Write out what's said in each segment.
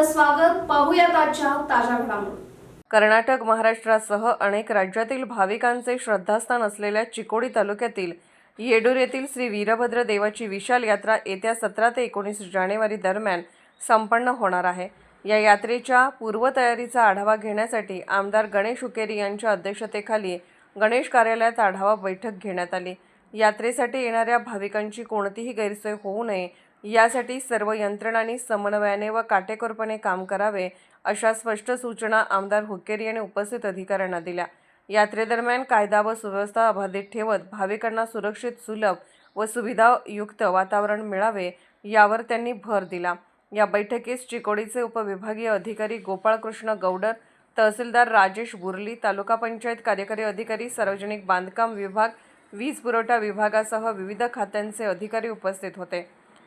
आपलं स्वागत. पाहूयात आजच्या ताज्या घडामोडी. कर्नाटक, महाराष्ट्रासह अनेक राज्यातील भाविकांचे श्रद्धास्थान असलेल्या चिकोडी तालुक्यातील येडूर येथील श्री वीरभद्र देवाची विशाल यात्रा येत्या 17 ते 19 जानेवारी दरम्यान संपन्न होणार आहे. या यात्रेच्या पूर्वतयारीचा आढावा घेण्यासाठी आमदार गणेश हुक्केरी यांच्या अध्यक्षतेखाली गणेश कार्यालयात आढावा बैठक घेण्यात आली. यात्रेसाठी येणाऱ्या भाविकांची कोणतीही गैरसोय होऊ नये यासाठी सर्व यंत्रणांनी समन्वयाने व काटेकोरपणे काम करावे अशा स्पष्ट सूचना आमदार हुक्केरी यांनी उपस्थित अधिकाऱ्यांना दिल्या. यात्रेदरम्यान कायदा व सुव्यवस्था अबाधित ठेवत भाविकांना सुरक्षित, सुलभ व सुविधायुक्त वातावरण मिळावे यावर त्यांनी भर दिला. या बैठकीस चिकोडीचे उपविभागीय अधिकारी गोपाळकृष्ण गौडर, तहसीलदार राजेश बुर्ली, तालुका पंचायत कार्यकारी अधिकारी, सार्वजनिक बांधकाम विभाग, वीज पुरवठा विभागासह विविध खात्यांचे अधिकारी उपस्थित होते.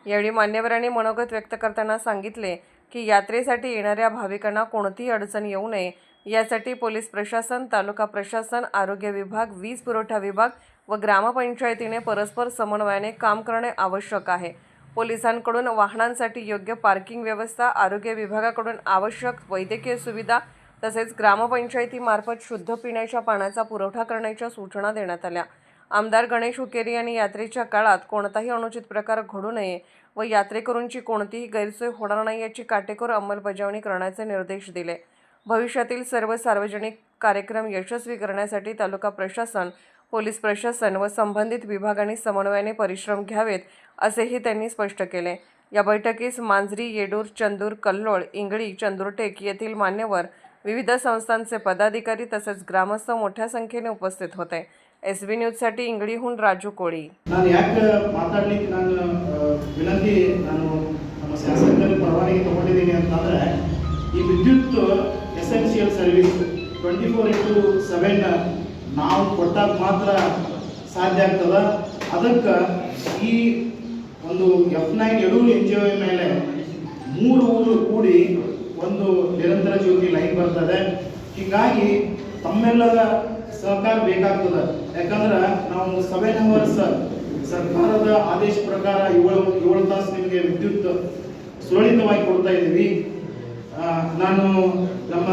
यावेळी मान्यवरांनी मनोगत व्यक्त करताना सांगितले की यात्रेसाठी येणाऱ्या भाविकांना कोणतीही अडचण येऊ नये यासाठी पोलीस प्रशासन, तालुका प्रशासन, आरोग्य विभाग, वीज पुरवठा विभाग व ग्रामपंचायतीने परस्पर समन्वयाने काम करणे आवश्यक आहे. पोलिसांकडून वाहनांसाठी योग्य पार्किंग व्यवस्था, आरोग्य विभागाकडून आवश्यक वैद्यकीय सुविधा तसेच ग्रामपंचायतीमार्फत शुद्ध पिण्याच्या पाण्याचा पुरवठा करण्याच्या सूचना देण्यात आल्या. आमदार गणेश हुक्केरी यांनी यात्रेच्या काळात कोणताही अनुचित प्रकार घडू नये व यात्रेकरूंची कोणतीही गैरसोय होणार नाही याची काटेकोर अंमलबजावणी करण्याचे निर्देश दिले. भविष्यातील सर्व सार्वजनिक कार्यक्रम यशस्वी करण्यासाठी तालुका प्रशासन, पोलीस प्रशासन व संबंधित विभागांनी समन्वयाने परिश्रम घ्यावेत असेही त्यांनी स्पष्ट केले. या बैठकीस मांजरी, येडूर, चंदूर, कल्लोळ, इंगळी, चंदुरटेक येथील मान्यवर, विविध संस्थांचे पदाधिकारी तसेच ग्रामस्थ मोठ्या संख्येने उपस्थित होते. SB न्यूजसाठी इंगळीहून राजू कोळी. ನಾನು ಯಾಕೆ ಮಾತಾಡಲಿಕ್ಕೆ ವಿನಂತಿ ನಮ್ಮ ಶಾಸಕರ ಪರವಾನಗಿ ತಗೊಂಡಿದ್ದೀನಿ ಅಂತಂದ್ರೆ ಈ ವಿದ್ಯುತ್ ಎಸೆನ್ಷಿಯಲ್ ಸರ್ವಿಸ್ 24/7 ನಾವು ಕೊಟ್ಟಾಗ ಮಾತ್ರ ಸಾಧ್ಯ ಆಗ್ತದೆ. ಅದಕ್ಕೆ ಈ ಒಂದು F9 ಯಡೂರು NGO ಮೇಲೆ 3 ಊರು ಕೂಡಿ ಒಂದು ನಿರಂತರ ಜ್ಯೋತಿ ಲೈನ್ ಬರ್ತದೆ. ಹೀಗಾಗಿ ತಮ್ಮೆಲ್ಲರ ಸಹಕಾರ ಬೇಕಾಗ್ತದೆ. ಯಾಕಂದ್ರೆ ನಾವು 7 hours ಸರ್ಕಾರದ ಆದೇಶ ಪ್ರಕಾರ 7 ತಾಸು ನಿಮಗೆ ವಿದ್ಯುತ್ ಸುರಳಿತವಾಗಿ ಕೊಡ್ತಾ ಇದ್ದೀವಿ. ನಾನು ನಮ್ಮ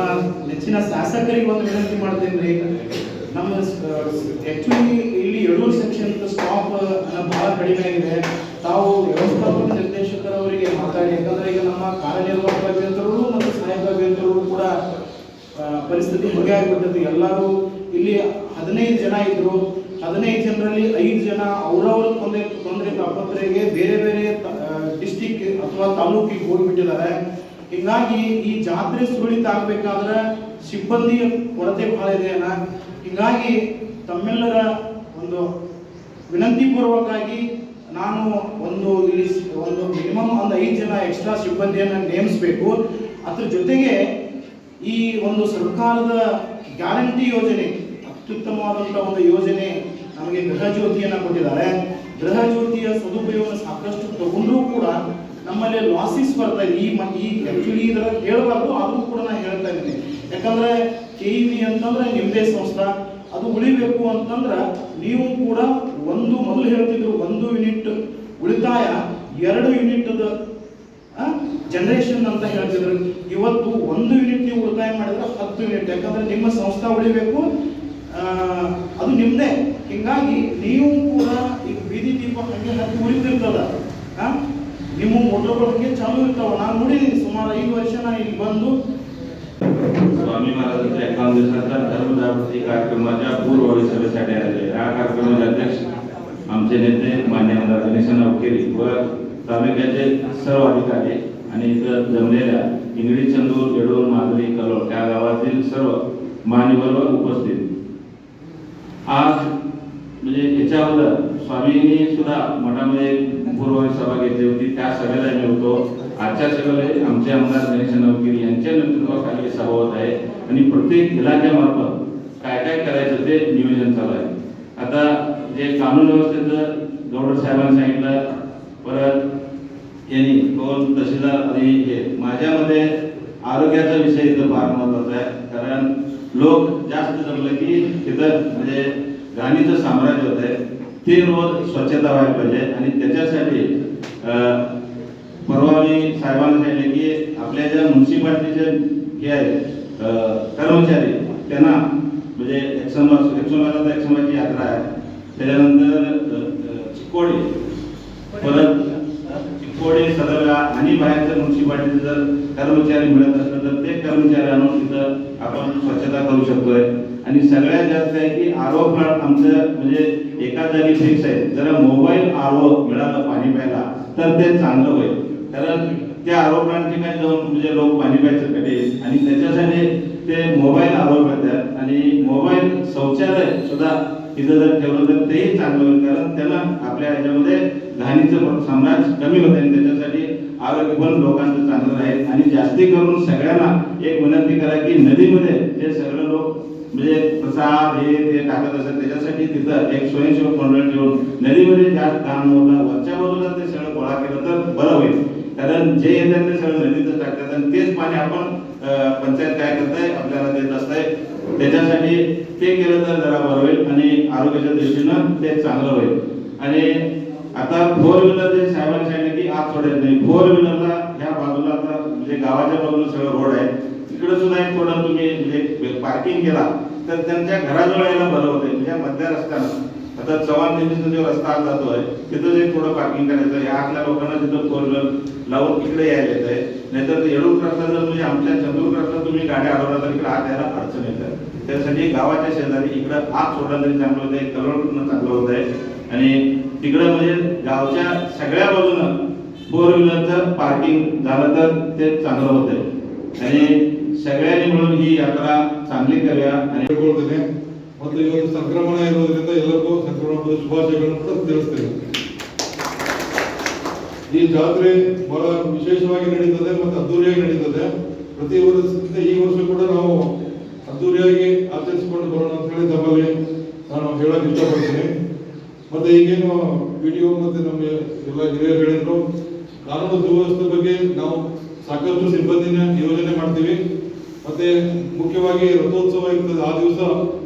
ನೆಚ್ಚಿನ ಶಾಸಕರಿಗೆ ಒಂದು ವಿನಂತಿ ಮಾಡ್ತೀನಿ ರೀ. ನಮ್ಮ ಆ್ಯಕ್ಚುಲಿ ಇಲ್ಲಿ ಯಡೂರು ಸೆಕ್ಷನ್ ಸ್ಟಾಪ್ ಭಾಳ ಕಡಿಮೆ ಆಗಿದೆ. ತಾವು ವ್ಯವಸ್ಥಾಪಕ ನಿರ್ದೇಶಕರವರಿಗೆ ಮಾತಾಡಿ, ಯಾಕಂದರೆ ಈಗ ನಮ್ಮ ಕಾರ್ಯನಿರ್ವಾಹಕ ಅಭಿಯಂತರರು ಮತ್ತು ಸಹಾಯಕ ಅಭಿಯಂತರರು ಕೂಡ ಪರಿಸ್ಥಿತಿ ಬಗೆ ಆಗಿಬಿಟ್ಟದ್ದು. ಎಲ್ಲರೂ ಇಲ್ಲಿ 15 ಜನ ಇದ್ರು. 15 ಜನರಲ್ಲಿ 5 ಜನ ಅವರವ್ರ ತೊಂದರೆ ತಾಪತ್ರೆಗೆ ಬೇರೆ ಬೇರೆ ಡಿಸ್ಟಿಕ್ ಅಥವಾ ತಾಲೂಕಿಗೆ ಹೋಗಿಬಿಟ್ಟಿದ್ದಾರೆ. ಹೀಗಾಗಿ ಈ ಜಾತ್ರೆ ಸುಳಿತ ಆಗಬೇಕಾದ್ರೆ ಸಿಬ್ಬಂದಿಯ ಕೊರತೆ ಬಹಳ ಇದೆ. ಹೀಗಾಗಿ ತಮ್ಮೆಲ್ಲರ ಒಂದು ವಿನಂತಿ ಪೂರ್ವಕವಾಗಿ ನಾನು ಇಲ್ಲಿ ಮಿನಿಮಮ್ 5 ಜನ ಎಕ್ಸ್ಟ್ರಾ ಸಿಬ್ಬಂದಿಯನ್ನು ನೇಮಿಸಬೇಕು. ಅದ್ರ ಜೊತೆಗೆ ಈ ಒಂದು ಸರ್ಕಾರದ ಗ್ಯಾರಂಟಿ ಯೋಜನೆ, ಅತ್ಯುತ್ತಮವಾದಂಥ ಒಂದು ಯೋಜನೆ, ನಮಗೆ ಗೃಹ ಜ್ಯೋತಿಯನ್ನು ಕೊಟ್ಟಿದ್ದಾರೆ. ಗೃಹ ಜ್ಯೋತಿಯ ಸದುಪಯೋಗ ಸಾಕಷ್ಟು ತಗೊಂಡ್ರೂ ಕೂಡ ನಮ್ಮಲ್ಲಿ ಲಾಸಿಸ್ ಬರ್ತಾ ಇದೆ. ಈ ಆ್ಯಕ್ಚುಲಿ ಇದರ ಹೇಳಬಾರ್ದು, ಆದರೂ ಕೂಡ ನಾನು ಹೇಳ್ತಾ ಇದ್ದೀನಿ. ಯಾಕಂದರೆ KEB ಅಂತಂದ್ರೆ ನಿಮ್ಮದೇ ಸಂಸ್ಥೆ, ಅದು ಉಳಿಬೇಕು ಅಂತಂದ್ರೆ ನೀವು ಕೂಡ ಮೊದಲು ಹೇಳ್ತಿದ್ರು 1 ಯೂನಿಟ್ ಉಳಿತಾಯ 2 ಯೂನಿಟ್ದ ಜನರೇಷನ್ ಅಂತ ಹೇಳ್ತಿದ್ರು. ಇವತ್ತು 1 ಯೂನಿಟ್ ನೀವು ಉಳಿತಾಯ ಮಾಡಿದ್ರೆ 10 ಯೂನಿಟ್. ಯಾಕಂದ್ರೆ ನಿಮ್ಮ ಸಂಸ್ಥೆ ಉಳಿಬೇಕು, ಅದು ನಿಮ್ಮದೇ. ಹೀಗಾಗಿ ನೀವು ಕೂಡ ಈಗ ಬೀದಿ ದೀಪ ಹಾಗೆ ಹತ್ತಿ ಉಳಿತಿರ್ತದ, ನಿಮ್ಮ ಮೋಟರ್ಗಳು ಹಾಗೆ ಚಾಲು ಇರ್ತಾವ. ನಾನು ನೋಡಿದ್ದೀನಿ ಸುಮಾರು 5 ವರ್ಷ ನಾನು ಇಲ್ಲಿ ಬಂದು. स्वामी महाराजांच्या 51 दिवसाच्या धर्मजागृती कार्यक्रमाच्या पूर्वभावी सभेसाठी आले. या कार्यक्रमाचे अध्यक्ष आमचे नेते मान्य आमदार गणेश हुक्केरी व तालुक्याचे सर्व अधिकारी आणि इतर जमलेल्या इंगळी, चंदूर, येडूर, मांजरी, कलोळ या गावातील सर्व मान्यवर उपस्थित. आज म्हणजे याच्या अगोदर स्वामींनी सुद्धा मठामध्ये पूर्वभावी सभा घेतली होती. त्या सभेला मी होतो. आजच्या सभेला आमचे आमदार गणेश हुक्केरी यांच्या नेतृत्वाखाली सभा होत आहे आणि प्रत्येक इलाक्यामार्फत काय काय करायचं ते नियोजन चालू आहे. आता जे कानून व्यवस्थेचं गौडर साहेबांनी सांगितलं, परत यांनी दोन तहसीलदार आणि हे माझ्यामध्ये आरोग्याचा विषय इथं फार महत्त्वाचा आहे. कारण लोक जास्त जमलं की तिथं म्हणजे घाणीचं साम्राज्य होत आहे. ते रोज स्वच्छता व्हायला पाहिजे आणि त्याच्यासाठी परवा मी साहेबांना सांगितले की आपल्या ज्या म्युन्सिपाल्टीचे हे आहेत कर्मचारी त्यांना म्हणजे एक्समाची यात्रा आहे, त्याच्यानंतर चिकोडी, परत चिकोडी सदरगा आणि बाहेरच्या म्युन्सिपाल्टीचे जर कर्मचारी मिळत असलं तर ते कर्मचारी आणून तिथं आपण स्वच्छता करू शकतोय. आणि सगळ्यात जास्त आहे की आरो प्लांट आमचं म्हणजे एका जागी फिक्स आहे. जरा मोबाईल आरो मिळालं पाणी प्यायला तर ते चांगलं होईल, कारण त्या आरो प्लांट ठिकाणी जाऊन म्हणजे लोक पाणी प्यायचं कधी आणि त्याच्यासाठी ते मोबाईल आरो करतात आणि मोबाईल शौचालय सुद्धा तिथं जर ठेवलं तर तेही चांगलं होईल, कारण त्यांना आपल्या ह्याच्यामध्ये घाणीचं साम्राज्य कमी होते आणि त्याच्यासाठी आरोग्य पण लोकांचं चांगलं राहील. आणि जास्ती करून सगळ्यांना एक विनंती करा की नदीमध्ये जे सगळे लोक म्हणजे प्रसाद हे ते टाकत असतात त्याच्यासाठी तिथं एक स्वयंसेवक मंडळ ठेवून नदीमध्ये जास्त घाण न होता वरच्या बाजूला ते सगळं गोळा केलं तर बरं होईल, कारण जे येतात ते सगळं नदीतच टाकतात आणि तेच पाणी आपण पंचायत काय करताय आपल्याला देत असताय, त्याच्यासाठी ते केलं तर जरा बरं होईल आणि आरोग्याच्या दृष्टीनं ते चांगलं होईल. आणि आता 4 व्हीलर जे साहेबांनी सांगितलं की आत सोडायचं नाही, 4 व्हीलरला ह्या बाजूला आता म्हणजे गावाच्या बाजूला सगळं रोड आहे, तिकडे सुद्धा एक थोडं तुम्ही म्हणजे पार्किंग केला तर त्यांच्या घराजवळ यायला बरं होते. म्हणजे मध्य रस्त्यानं आता चव्हाण देवीचा जो रस्ता जातोय तिथं एक थोडं पार्किंग करायचं, ह्या आतल्या लोकांना तिथं 4 व्हीलर लावून इकडे यायला येत आहे. नाहीतर येडूर क्रॉसला जर म्हणजे आमच्या चंद्रूर क्रॉसला तुम्ही गाड्या अडवला तर इकडे आत यायला अडचण येत आहे. त्यासाठी गावाच्या शेजारी इकडं आत सोडला तरी चांगलं होत आहे, कलवडनं चांगलं होत आहे. आणि तिकडं म्हणजे गावच्या सगळ्या बाजूनं 4 व्हीलरचं पार्किंग झालं तर ते चांगलं होत आहे आणि ಸಗಳೆಯಲ್ಲಿ ಮುಳುಗಿ ಈ ಯಾತ್ರಾ ಚಾಂಗ್ಲಿ ಕರೆಯ ಹೇಳ್ಕೊಳ್ತೇನೆ. ಮತ್ತು ಇವತ್ತು ಸಂಕ್ರಮಣ ಇರೋದ್ರಿಂದ ಎಲ್ಲರಿಗೂ ಸಂಕ್ರಮಣದ ಶುಭಾಶಯಗಳನ್ನು ಕೂಡ ತಿಳಿಸ್ತೇನೆ. ಈ ಜಾತ್ರೆ ಬಹಳ ವಿಶೇಷವಾಗಿ ನಡೀತದೆ ಮತ್ತು ಅದ್ದೂರಿಯಾಗಿ ನಡೀತದೆ. ಪ್ರತಿ ವರ್ಷದಿಂದ ಈ ವರ್ಷ ಕೂಡ ನಾವು ಅದ್ದೂರಿಯಾಗಿ ಆಚರಿಸಿಕೊಂಡು ಬರೋಣ ಅಂತ ಹೇಳಿ ತಮ್ಮಲ್ಲಿ ನಾನು ಹೇಳಕ್ ಇಷ್ಟಪಡ್ತೀನಿ. ಮತ್ತೆ ಈಗೇನು ವಿಡಿಯೋ ಮತ್ತೆ ನಮ್ಮ ಎಲ್ಲ ಹಿರಿಯರು ಹೇಳಿದ್ರು, ಕಾನೂನು ಸುವ್ಯವಸ್ಥೆ ಬಗ್ಗೆ ನಾವು ಸಾಕಷ್ಟು ಸಿಬ್ಬಂದಿನ ನಿಯೋಜನೆ ಮಾಡ್ತೀವಿ. ಮತ್ತೆ ಮುಖ್ಯವಾಗಿ ರಥೋತ್ಸವ ಇರ್ತದೆ ಆ ದಿವಸ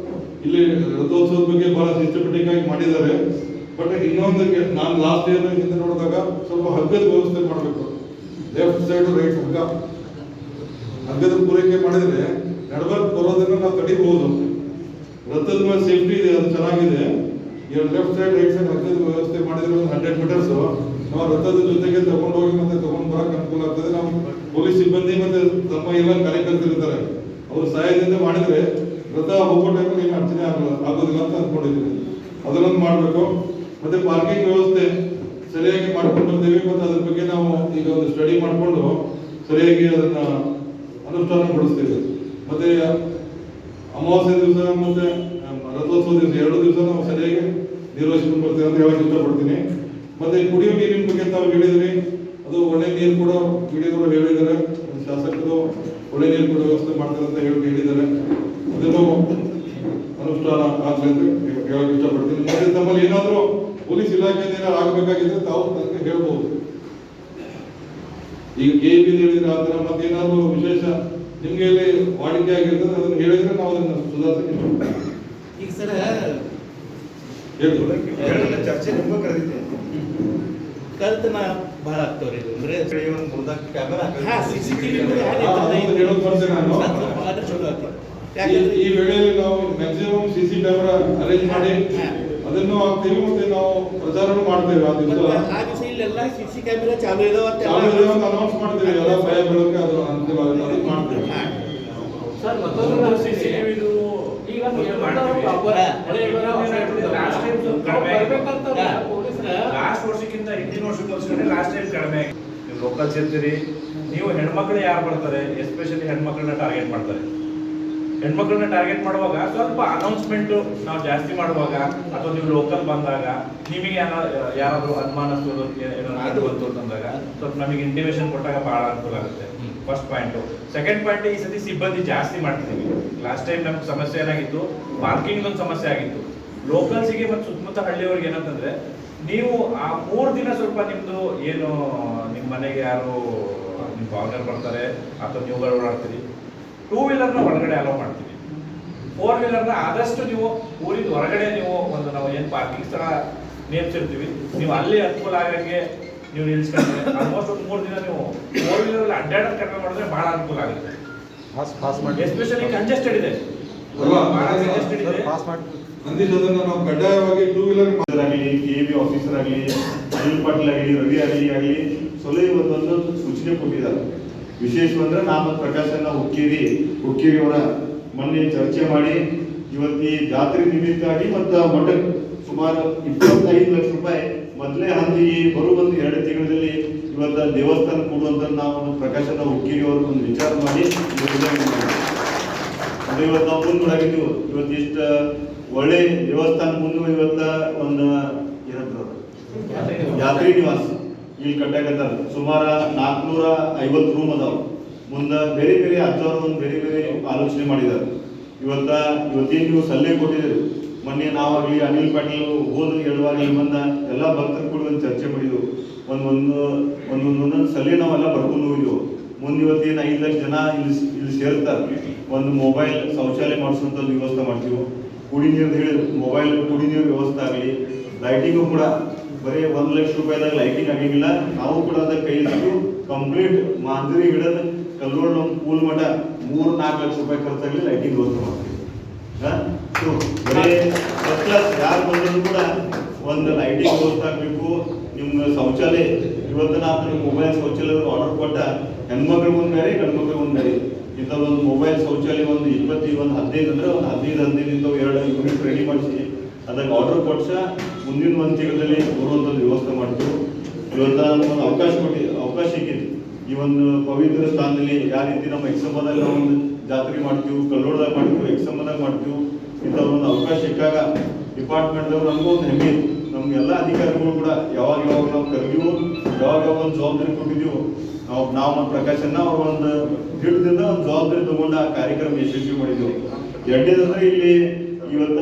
ಇಲ್ಲಿ ರಥೋತ್ಸವದ ಬಗ್ಗೆ ಬಹಳ ಸಿಸ್ಟಮೆಟಿಕ್ ಆಗಿ ಮಾಡಿದ್ದಾರೆ. ಬಟ್ ಇನ್ನೊಂದು ನಾನು ಲಾಸ್ಟ್ ಇಯರ್ ಹಿಂದೆ ನೋಡಿದಾಗ ಸ್ವಲ್ಪ ಹಗ್ಗದ ವ್ಯವಸ್ಥೆ ಮಾಡಬೇಕು. ಲೆಫ್ಟ್ ಸೈಡ್ ರೈಟ್ ಹಗ್ಗದ ಪೂರೈಕೆ ಮಾಡಿದ್ರೆ ನಡಬರ್ಕ್ ಬರೋದನ್ನ ನಾವು ತಡಿಬಹುದು. ರಥದ ಮೇಲೆ ಸೇಫ್ಟಿ ಇದೆ, ಅದು ಚೆನ್ನಾಗಿದೆ. ಲೆಫ್ಟ್ ಸೈಡ್ ರೈಟ್ ಸೈಡ್ ಹಗ್ಗದ ವ್ಯವಸ್ಥೆ ಮಾಡಿದ್ರೆ ಒಂದು 100 ಮೀಟರ್ಸ್ ನಾವು ರಥದ ಜೊತೆಗೆ ತಗೊಂಡೋಗಿ ಮತ್ತೆ ತಗೊಂಡ್ ಬರಕ್ ಅನುಕೂಲ ಆಗ್ತದೆ. ನಾವು ಪೊಲೀಸ್ ಸಿಬ್ಬಂದಿ ಮತ್ತೆ ತಮ್ಮ ಎಲ್ಲ ಕಾರ್ಯಕರ್ತರು ಇರ್ತಾರೆ, ಅವ್ರ ಸಹಾಯದಿಂದ ಮಾಡಿದ್ರೆ ರಥ ಹೋಗೋ ಟೈಮಲ್ಲಿ ಏನು ಅಡಚಣೆ ಆಗೋದಿಲ್ಲ ಅಂತ ಅನ್ಕೊಂಡಿದ್ದೀನಿ. ಅದನ್ನೊಂದು ಮಾಡಬೇಕು. ಮತ್ತೆ ಪಾರ್ಕಿಂಗ್ ವ್ಯವಸ್ಥೆ ಸರಿಯಾಗಿ ಮಾಡ್ಕೊಂಡು ಬರ್ತೀವಿ. ಮತ್ತೆ ಅದ್ರ ಬಗ್ಗೆ ನಾವು ಈಗ ಒಂದು ಸ್ಟಡಿ ಮಾಡಿಕೊಂಡು ಸರಿಯಾಗಿ ಅದನ್ನ ಅನುಷ್ಠಾನಗೊಳಿಸ್ತೇವೆ. ಮತ್ತೆ ಅಮಾವಾಸ್ಯೆ ದಿವಸ ಮತ್ತೆ ರಥೋತ್ಸವ ದಿವಸ 2 ದಿವಸ ನಾವು ಸರಿಯಾಗಿ ನಿರ್ವಹಿಸ್ಕೊಂಡು ಬರ್ತೇವೆ ಅಂತ ಹೇಳಕ್ ಇಷ್ಟಪಡ್ತೀನಿ. ಮತ್ತೆ ಕುಡಿಯುವ ನೀರಿನ ಬಗ್ಗೆ ತಾವು ಹೇಳಿದ್ರಿ, ಅದು ಒಳ್ಳೆ ನೀರು ಕೂಡ ಹಿಡಿಯವರು ಹೇಳಿದ್ದಾರೆ, ಶಾಸಕರು ಒಳ್ಳೆ ನೀರು ಕೂಡ ವ್ಯವಸ್ಥೆ ಮಾಡ್ತಾರೆ ಅಂತ ಹೇಳಿದ್ದಾರೆ. ಅದನ್ನು ಅನುಷ್ಠಾನ ಆಗಲಿ ಅಂತ ಹೇಳಕ್ ಇಷ್ಟಪಡ್ತೀನಿ. ಮತ್ತೆ ತಮ್ಮಲ್ಲಿ ಏನಾದರೂ ಪೊಲೀಸ್ ಇಲಾಖೆಯಿಂದ ಏನಾದ್ರು ಆಗಬೇಕಾಗಿದ್ರೆ ತಾವು ನನಗೆ ಹೇಳ್ಬೋದು. ಈಗ KP ಹೇಳಿದ್ರೆ ಆ ಥರ ಮತ್ತೇನಾದ್ರು ವಿಶೇಷ ನಿಮ್ಗೆ ಇಲ್ಲಿ ವಾಡಿಕೆ ಆಗಿರ್ತದೆ ಅದನ್ನು ಹೇಳಿದ್ರೆ ನಾವು ಅದನ್ನು ಸುಧಾರಿಸಕ್ಕೆ ಇಷ್ಟಪಡ್ತೀವಿ. ಈಗ ಸರ್ ಚರ್ಚೆ ನಿಮ್ಗೂ ಕರೆದಿದ್ದೆ. ಕಳ್ತನ ಬಹಳ ಆಗ್ತವ್ರಿ ಇದು ಅಂದ್ರೆ ಕ್ಯಾಮೆರಾ CCTV ಹೇಳೋದು ಬರ್ತೇನೆ ನಾನು. ಅದು ಚಲೋ ಆಗ್ತದೆ. ಈ ವೇಳೆಯಲ್ಲಿ ನಾವು ಮ್ಯಾಕ್ಸಿಮಮ್ CC ಕ್ಯಾಮೆರಾ ಅರೇಂಜ್ ಮಾಡಿ ಅದನ್ನು ಹಾಕ್ತೀವಿ. ಮತ್ತೆ ನಾವು ಪ್ರಚಾರನೂ ಮಾಡ್ತೇವೆ. ಆ ದಿವಸ ಇಲ್ಲೆಲ್ಲ CC ಕ್ಯಾಮೆರಾ ಚಾಲು ಇದಾವೆ ಅನೌನ್ಸ್ ಮಾಡ್ತೇವೆ. ಎಲ್ಲ ಭಯ ಬೀಳೋಕೆ ಅದು ಅನುಕೂಲ ಆಗುತ್ತೆ, ಅದಕ್ಕೆ ಮಾಡ್ತೇವೆ. ಸರ್ ಮತ್ತೊಂದು CCTV ಈಗ ಲಾಸ್ಟ್ ವರ್ಷಕ್ಕಿಂತ ಹಿಂದಿನ ವರ್ಷಕ್ಕೆ ಹೋಲಿಸಿದ್ರೆ ಲಾಸ್ಟ್ ಟೈಮ್ ಕಡಿಮೆ. ನೀವು ಲೋಕಲ್ಸ್ ಇರ್ತೀರಿ, ನೀವು ಹೆಣ್ಮಕ್ಳು ಯಾರು ಬರ್ತಾರೆ, ಎಸ್ಪೆಷಲಿ ಹೆಣ್ಮಕ್ಳನ್ನ ಟಾರ್ಗೆಟ್ ಮಾಡ್ತಾರೆ. ಹೆಣ್ಮಕ್ಳನ್ನ ಟಾರ್ಗೆಟ್ ಮಾಡುವಾಗ ಸ್ವಲ್ಪ ಅನೌನ್ಸ್ಮೆಂಟ್ ನಾವು ಜಾಸ್ತಿ ಮಾಡುವಾಗ ಅಥವಾ ನೀವು ಲೋಕಲ್ ಬಂದಾಗ ನಿಮಗೆ ಯಾರಾದ್ರೂ ಅನುಮಾನಸ್ಪದ ಏನಾದ್ರು ಬಂತು ಅಂತಂದಾಗ ಸ್ವಲ್ಪ ನಮಗೆ ಇಂಟಿಮೇಷನ್ ಕೊಟ್ಟಾಗ ಬಹಳ ಅನುಕೂಲ ಆಗುತ್ತೆ. First point. ಸೆಕೆಂಡ್ ಪಾಯಿಂಟ್, ಈ ಸತಿ ಸಿಬ್ಬಂದಿ ಜಾಸ್ತಿ ಮಾಡ್ತಿದ್ದೀವಿ. ಲಾಸ್ಟ್ ಟೈಮ್ ನಮ್ಗೆ ಸಮಸ್ಯೆ ಏನಾಗಿತ್ತು, ಪಾರ್ಕಿಂಗ್ ಒಂದು ಸಮಸ್ಯೆ ಆಗಿತ್ತು. ಲೋಕಲ್ಸಿಗೆ ಮತ್ತು ಸುತ್ತಮುತ್ತ ಹಳ್ಳಿಯವ್ರಿಗೆ ಏನಂತಂದ್ರೆ, ನೀವು ಆ 3 ದಿನ ಸ್ವಲ್ಪ ನಿಮ್ದು ಏನು ನಿಮ್ಮ ಮನೆಗೆ ಯಾರು ನಿಮ್ಮ ಫಾರಿನರ್ ಬರ್ತಾರೆ ಅಥವಾ ನೀವುಗಳು ಓಡಾಡ್ತೀರಿ, 2 ವೀಲರ್ನ ಒಳಗಡೆ ಅಲೋ ಮಾಡ್ತೀವಿ. 4 ವೀಲರ್ನ ಆದಷ್ಟು ನೀವು ಊರಿನ ಹೊರಗಡೆ ನೀವು ಒಂದು ನಾವು ಏನು ಪಾರ್ಕಿಂಗ್ ಸ್ಥಳ ನೇಮಿಸಿರ್ತೀವಿ, ನೀವು ಅಲ್ಲಿ ಅನುಕೂಲ ಆಗಂಗೆ ನೀವು ನಿಲ್ಸ್ಕೊಂಡ್ರೆ ಆಲ್ಮೋಸ್ಟ್ ಒಂದು 3 ದಿನ ನೀವು 4 ವೀಲರ್ ಅಡ್ಡಾಡೋದು ಕಡಿಮೆ ಮಾಡಿದ್ರೆ ಬಹಳ ಅನುಕೂಲ ಆಗುತ್ತೆ. ಎಸ್ಪೆಷಲಿ ಕಂಜೆಸ್ಟೆಡ್ ಇದೆ, ಅಲ್ವಾ? ಬಹಳ ಕಂಜೆಸ್ಟೆಡ್ ಇದೆ. ನಂದೀಶ್ ಅದನ್ನ ನಾವು ಕಡ್ಡಾಯವಾಗಿ 2 ವೀಲರ್ ಆಗಲಿ, ಕೆಬಿ ಆಫೀಸರ್ ಆಗಲಿ, ಅನಿಲ್ ಪಾಟೀಲ್ ಆಗಲಿ, ರವಿ ಆಗಲಿ ಸೊಲೆ ಇವತ್ತೊಂದು ಸೂಚನೆ ಕೊಟ್ಟಿದ್ದಾರೆ. ವಿಶೇಷವಂದ್ರೆ ನಾನು ಪ್ರಕಾಶನ ಹುಕ್ಕೇರಿ ಅವರ ಮೊನ್ನೆ ಚರ್ಚೆ ಮಾಡಿ ಇವತ್ತು ಈ ಜಾತ್ರೆ ನಿಮಿತ್ತಾಗಿ ಮತ್ತು ಮಠಕ್ಕೆ ಸುಮಾರು 25 ಲಕ್ಷ ರೂಪಾಯಿ ಮೊದಲೇ ಹಂದಿ ಬರುವ ಒಂದು 2 ತಿಂಗಳಲ್ಲಿ ಇವತ್ತು ದೇವಸ್ಥಾನ ಕೊಡುವಂತ ನಾವು ಒಂದು ಪ್ರಕಾಶನ ಹುಕ್ಕೇರಿ ಅವರು ಒಂದು ವಿಚಾರ ಮಾಡಿ ಅದು ಇವತ್ತು ನಾವು ಮುಂದುವರೆಗಿದ್ದೀವಿ. ಇವತ್ತು ಇಷ್ಟು ಒಳ್ಳೆ ದೇವಸ್ಥಾನ ಮುಂದೆ ಇವತ್ತ ಒಂದು ಯಾತ್ರಿ ನಿವಾಸ ಇಲ್ಲಿ ಕಟ್ಟಾಕತ್ತಾರ. ಸುಮಾರು 450 ರೂಮ್ ಅದಾವ. ಮುಂದೆ ಬೇರೆ ಬೇರೆ ಅಜ್ಜವರು ಒಂದು ಬೇರೆ ಬೇರೆ ಆಲೋಚನೆ ಮಾಡಿದ್ದಾರೆ. ಇವತ್ತೇನು ನೀವು ಸಲಹೆ ಕೊಟ್ಟಿದ್ದೀರಿ, ಮೊನ್ನೆ ನಾವಾಗಲಿ ಅನಿಲ್ ಪಾಟೀಲ್ ಹೋದ ಹೇಳುವಾಗ ಇಲ್ಲಿ ಬಂದ ಎಲ್ಲ ಭಕ್ತರು ಕೂಡ ಒಂದು ಚರ್ಚೆ ಮಾಡಿದ್ವು. ಒಂದೊಂದೊಂದೊಂದು ಸಲಹೆ ನಾವೆಲ್ಲ ಬರ್ಕೊಂಡು ಹೋಗಿದ್ವು. ಮುಂದೆ ಇವತ್ತೇನು 5 ಲಕ್ಷ ಜನ ಇಲ್ಲಿ ಸೇರ್ತಾರೆ. ಒಂದು ಮೊಬೈಲ್ ಶೌಚಾಲಯ ಮಾಡಿಸುವಂಥ ವ್ಯವಸ್ಥೆ ಮಾಡ್ತೀವಿ. ಕುಡಿ ನೀರು ಹೇಳಿದ್ರು, ಮೊಬೈಲ್ ಕುಡಿ ನೀರು ವ್ಯವಸ್ಥೆ ಆಗಲಿ, ಲೈಟಿಂಗು ಕೂಡ ಬರೀ 1 ಲಕ್ಷ ರೂಪಾಯಿದಾಗ ಲೈಟಿಂಗ್ ಆಗಿಲ್ಲ. ನಾವು ಕೂಡ ಅದಕ್ಕೆ ಕೈ ಇಟ್ಟು ಕಂಪ್ಲೀಟ್ ಮಾಂಜರಿ ಹಿಡಿದು ಕಲ್ಲೋಳ ಪೂಲ್ ಮಠ 3-4 ಲಕ್ಷ ರೂಪಾಯಿ ಖರ್ಚಾಗಲಿ ಲೈಟಿಂಗ್ ವ್ಯವಸ್ಥೆ ಮಾಡ್ತೀವಿ. ಬರೀ ಫಸ್ಟ್ ಕ್ಲಾಸ್ ಯಾರು ಬಂದರೂ ಕೂಡ ಒಂದು ಲೈಟಿಂಗ್ ವ್ಯವಸ್ಥೆ ಆಗಬೇಕು. ನಿಮ್ಮ ಶೌಚಾಲಯ ಇವತ್ತು ನಾನು ಮೊಬೈಲ್ ಶೌಚಾಲಯ ಆರ್ಡರ್ ಕೊಟ್ಟ ಹೆಣ್ಮಕ್ಳಿಗೊಂದು ಬೇರೆ ಗಂಡ್ಮಕ್ಳಿಗೊಂದು ಬೇರೆ ಇಂಥ ಒಂದು ಮೊಬೈಲ್ ಶೌಚಾಲಯ ಒಂದು 20 ಒಂದು 15 ಅಂದ್ರೆ ಒಂದು 15 ಇಂಥವು 2 ಯೂನಿಟ್ ರೆಡಿ ಮಾಡಿಸಿ ಅದಕ್ಕೆ ಆರ್ಡರ್ ಕೊಡ್ಸ ಮುಂದಿನ ಒಂದು ತಿಂಗಳಲ್ಲಿ ಬರುವಂಥದ್ದು ವ್ಯವಸ್ಥೆ ಮಾಡ್ತೀವಿ. ಇವತ್ತು ನಮಗೊಂದು ಅವಕಾಶ ಸಿಕ್ಕಿದೆ. ಈ ಒಂದು ಪವಿತ್ರ ಸ್ಥಾನದಲ್ಲಿ ಯಾವ ರೀತಿ ನಮ್ಮ ಎಕ್ಸಂಬದಲ್ಲಿ ನಾವು ಒಂದು ಜಾತ್ರೆ ಮಾಡ್ತೀವಿ, ಕಲ್ಲೋಳದಾಗ ಮಾಡ್ತೀವಿ, ಎಕ್ಸಂಬದಾಗ ಮಾಡ್ತೀವಿ. ಇಂಥ ಒಂದು ಅವಕಾಶ ಸಿಕ್ಕಾಗ ಡಿಪಾರ್ಟ್ಮೆಂಟ್ದವ್ರು ನಮಗೂ ಒಂದು ಹೆಮ್ಮೆ. ನಮಗೆಲ್ಲ ಅಧಿಕಾರಿಗಳು ಕೂಡ ಯಾವಾಗ ನಾವು ಕರೆದೀವು, ಯಾವಾಗ ಒಂದು ಜವಾಬ್ದಾರಿ ಕೊಟ್ಟಿದ್ದೀವಿ, ನಾವು ನಮ್ಮ ಪ್ರಕಾಶನ ಅವ್ರ ಒಂದು ಹಿಡಿದಿಂದ ಒಂದು ಜವಾಬ್ದಾರಿ ತಗೊಂಡು ಆ ಕಾರ್ಯಕ್ರಮ ಯಶಸ್ವಿ ಮಾಡಿದ್ದೆವು. ಎರಡನೇದಂದ್ರೆ ಇಲ್ಲಿ ಇವತ್ತ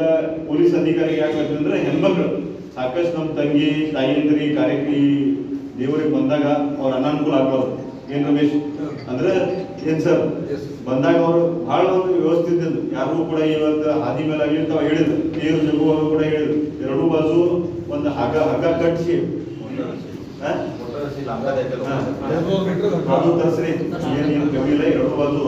ಪೊಲೀಸ್ ಅಧಿಕಾರಿ ಯಾಕೆ ಅಂದ್ರೆ ಹೆಣ್ಮಕ್ಳು ಸಾಕಷ್ಟು ನಮ್ಮ ತಂಗಿ ತಾಯಿಯಂದ್ರಿ ಕಾರ್ಯಕ್ರಮ ದೇವರಿಗೆ ಬಂದಾಗ ಅವ್ರ ಅನಾನುಕೂಲ ಆಗ್ಬಾರ್ದು. ಏನ್ ರಮೇಶ್ ಅಂದ್ರೆ ಏನ್ ಸರ್ ಬಂದಾಗ ಅವರು ಬಹಳ ಒಂದು ವ್ಯವಸ್ಥಿತ ಯಾರಿಗೂ ಕೂಡ ಇವತ್ತು ಹಾದಿ ಮೇಲೆ ಆಗಲಿ ತಾವು ಹೇಳಿದ್ರು, ತೇರು ಜಗುವಾಗ ಕೂಡ ಹೇಳಿದ್ರು 2 ಬಾಜು ಒಂದು ಹಗ್ಗ ಕಟ್ಟಿಸಿ ಅದು ತರಿಸ್ರಿ, ಏನು ಕಮ್ಮಿಲ್ಲ 2 ಬಾಜು.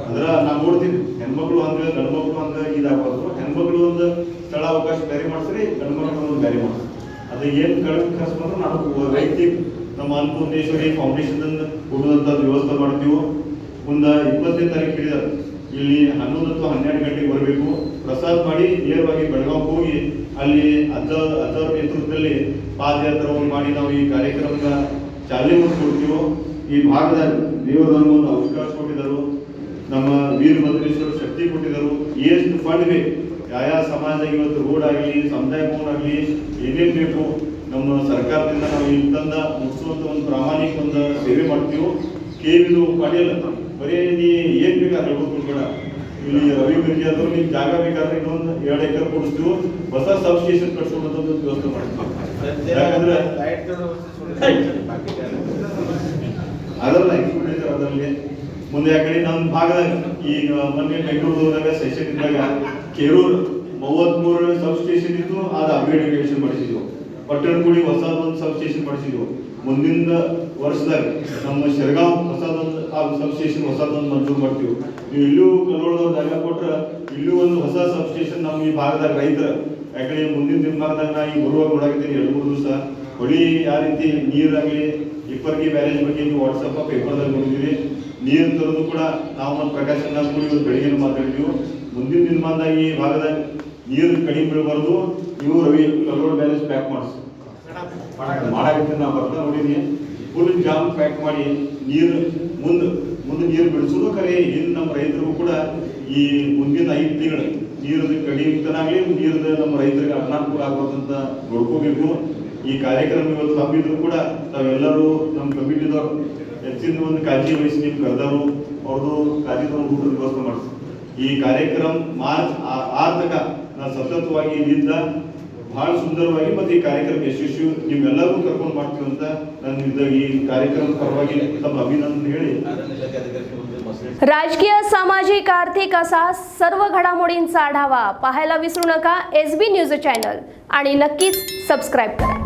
ಅಂದ್ರೆ ನಾವು ನೋಡ್ತೀವಿ ಹೆಣ್ಮಕ್ಳು ಅಂದ್ರೆ ಗಂಡ್ಮಕ್ಳು ಅಂದ್ರೆ ಇದಾಗ್ಬಾರ್ದು. ಹೆಣ್ಮಕ್ಳು ಒಂದು ಸ್ಥಳ ಅವಕಾಶ ಬೇರೆ ಮಾಡಿಸ್ರಿ, ಗಂಡ್ಮಕ್ಳು ಒಂದು ಬೇರೆ ಮಾಡಿಸ್ರಿ. ಅದು ಏನು ಕಡಿಮೆ ಖರ್ಚು ಬಂದ್ರೆ ನಾವು ವೈಯಕ್ತಿಕ ನಮ್ಮ ಅನ್ನಪೂರ್ಣೇಶ್ವರಿ ಫೌಂಡೇಶನ್ ಕೊಡುವಂಥದ್ದು ವ್ಯವಸ್ಥೆ ಮಾಡ್ತೀವಿ. ಮುಂದೆ 20ನೇ ತಾರೀಕು ಹಿಡಿದಾರೆ ಇಲ್ಲಿ 11 ಅಥವಾ 12 ಗಂಟೆಗೆ ಬರಬೇಕು. ಪ್ರಸಾದ ಮಾಡಿ ನೇರವಾಗಿ ಬೆಳಗಾವಿಗೆ ಹೋಗಿ ಅಲ್ಲಿ ಅಜ್ಜರ ನೇತೃತ್ವದಲ್ಲಿ ಪಾದಯಾತ್ರೆ ಮಾಡಿ ನಾವು ಈ ಕಾರ್ಯಕ್ರಮದ ಚಾಲನೆ ಕೊಡ್ತೀವಿ. ಈ ಭಾಗದಾಗ ದೇವರು ನಮಗೊಂದು ಅವಕಾಶ ಕೊಟ್ಟಿದ್ದರು, ನಮ್ಮ ವೀರಭದ್ರೇಶ್ವರ ಶಕ್ತಿ ಕೊಟ್ಟಿದ್ದರು. ಎಷ್ಟು ಫಂಡ್ ಬೇಕು, ಯಾವ ಸಮಾಜದಾಗ ಇವತ್ತು ರೋಡ್ ಆಗಲಿ, ಸಮುದಾಯ ಭವನ ಆಗಲಿ, ಏನೇನು ಬೇಕು ನಮ್ಮ ಸರ್ಕಾರದಿಂದ ನಾವು ಇಲ್ಲಿ ತಂದ ಮುಗಿಸುವಂತ ಒಂದು ಪ್ರಾಮಾಣಿಕ ಒಂದು ಸೇವೆ ಮಾಡ್ತೀವಿ. ಕೇಳಿದು ಪಡೆಯಲ್ಲ ಬರೀ ನೀ ಏನ್ ಬೇಕಾದ್ರೆ ಹೇಳ್ಬೇಕು ಬೇಡ. ಇಲ್ಲಿ ರವಿ ಮಿರ್ಜಿ ಆದ್ರು ನಿಮ್ಗೆ ಜಾಗ ಬೇಕಾದ್ರೆ ಇನ್ನೊಂದು 2 ಎಕರೆ ಕೊಡಿಸ್ತೀವಿ. ಹೊಸ ಸಬ್ ಸ್ಟೇಷನ್ ಕಟ್ಸುವಂತ ವ್ಯವಸ್ಥೆ ಮಾಡ್ತೀವಿ. ಯಾಕಂದ್ರೆ ಅದಲ್ಲ ಎಕ್ಸ್ಪೀರಿಯನ್ಸ್ ಅದರಲ್ಲಿ ಮುಂದೆ ಯಾಕಡೆ ನಮ್ಮ ಭಾಗದಾಗ ಈಗ ಮೊನ್ನೆ ಬೆಂಗಳೂರು ಹೋದಾಗ ಸೆಷನ್ ಇದ್ದಾಗ ಕೇರೂರ್ 33 ಸಬ್ ಸ್ಟೇಷನ್ ಇತ್ತು, ಅದು ಅಪ್ಗ್ರೇಡೇಷನ್ ಮಾಡಿಸಿದ್ವು. ಪಟ್ಟಣಗುಡಿ ಹೊಸದೊಂದು ಸಬ್ ಸ್ಟೇಷನ್ ಮಾಡಿಸಿದ್ವು. ಮುಂದಿನ ವರ್ಷದಾಗ ನಮ್ಮ ಶಿರಗಾಂವ್ ಹೊಸದೊಂದು ಆ ಸಬ್ ಸ್ಟೇಷನ್ ಹೊಸದೊಂದು ಮಂಜೂರು ಮಾಡ್ತೀವಿ. ನೀವು ಇಲ್ಲೂ ಕಲ್ಲೋಳದವ್ರು ಜಾಗ ಕೊಟ್ರೆ ಇಲ್ಲೂ ಒಂದು ಹೊಸ ಸಬ್ ಸ್ಟೇಷನ್ ನಮ್ಮ ಈ ಭಾಗದಾಗ ರೈತರ ಯಾಕಡೆ ಮುಂದಿನ ದಿನಮಾನದಾಗ ನಾ ಈ ಬರುವಾಗ ನೋಡಾಕಿದ್ದೀನಿ 2-3 ದಿವಸ ಹೊಳಿ ಯಾವ ರೀತಿ ನೀರಾಗಲಿ ಇಪ್ಪರ್ಗಿ ಬ್ಯಾರೇಜ್ ಬಗ್ಗೆ ನೀವು ವಾಟ್ಸಪ್ ಪೇಪರ್ದಾಗ ನೋಡಿದ್ದೀವಿ. ನೀರು ತರೋದು ಕೂಡ ನಾವು ನಮ್ಮ ಪ್ರಕಾಶನ ಕೂಡಿ ಒಂದು ಬೆಳಗ್ಗೆ ಮಾತಾಡಿದ್ವಿ. ಮುಂದಿನ ದಿನಮಾನದಾಗ ಈ ಭಾಗದಾಗ ನೀರು ಕಡಿಮೆ ಬೀಳಬಾರ್ದು. ನೀವು ರವಿ ಕಲ್ಲೋಳ ಬ್ಯಾರೇಜ್ ಪ್ಯಾಕ್ ಮಾಡಿಸಿ ಮಾಡಾಕತ್ತೀನಿ. ನಾವು ಬರ್ತಾ ನೋಡಿದ್ವಿ ಫುಲ್ ಜಾಮ್ ಪ್ಯಾಕ್ ಮಾಡಿ ನೀರು ಮುಂದೆ ನೀರು ಬಿಡಿಸೋದು ಖರೆ. ಇನ್ನು ನಮ್ಮ ರೈತರಿಗೂ ಕೂಡ ಈ ಮುಂದಿನ 5 ತಿಂಗಳು ನೀರದು ಕಡಿಮೆತನಾಗಲಿ ನೀರದ ನಮ್ಮ ರೈತರಿಗೆ ಅನಾನುಕೂಲ ಆಗೋದಂತ ನೋಡ್ಕೋಬೇಕು. ಈ ಕಾರ್ಯಕ್ರಮ ಇವತ್ತು ಹಮ್ಮಿದ್ರು ಕೂಡ ತಾವೆಲ್ಲರೂ ನಮ್ಮ ಕಮಿಟಿದವರು ಹೆಚ್ಚಿನ ಒಂದು ಕಾಳಜಿ ವಹಿಸಿ ನೀವು ಕರೆದವರು ಅವ್ರದ್ದು ಕಾಳಜಿ ತಗೊಂಡು ಊಟದ ವ್ಯವಸ್ಥೆ ಮಾಡಿಸಿ. ಈ ಕಾರ್ಯಕ್ರಮ ಮಾರ್ಚ್ 6 ತನಕ ನಾವು ಸತತವಾಗಿ ಇಲ್ಲಿಂದ ಬಹಳ ಸುಂದರವಾಗಿ ಮತ್ತೆ ಈ ಕಾರ್ಯಕ್ರಮ ಯಶಸ್ವಿ ನಿಮ್ಮೆಲ್ಲರಿಗೂ ಕರ್ಕೊಂಡು ಮಾಡ್ತೀವಿ ಅಂತ ನಾನು ಈ ಕಾರ್ಯಕ್ರಮ ಪರವಾಗಿ ತಮ್ಮ ಅಭಿನಂದನೆ ಹೇಳಿ. राजकीय, सामाजिक, आर्थिक असा सर्व घडामोडींचा आढावा पाहायला विसरू नका SB न्यूज चॅनल आणि नक्कीच सबस्क्राईब करा.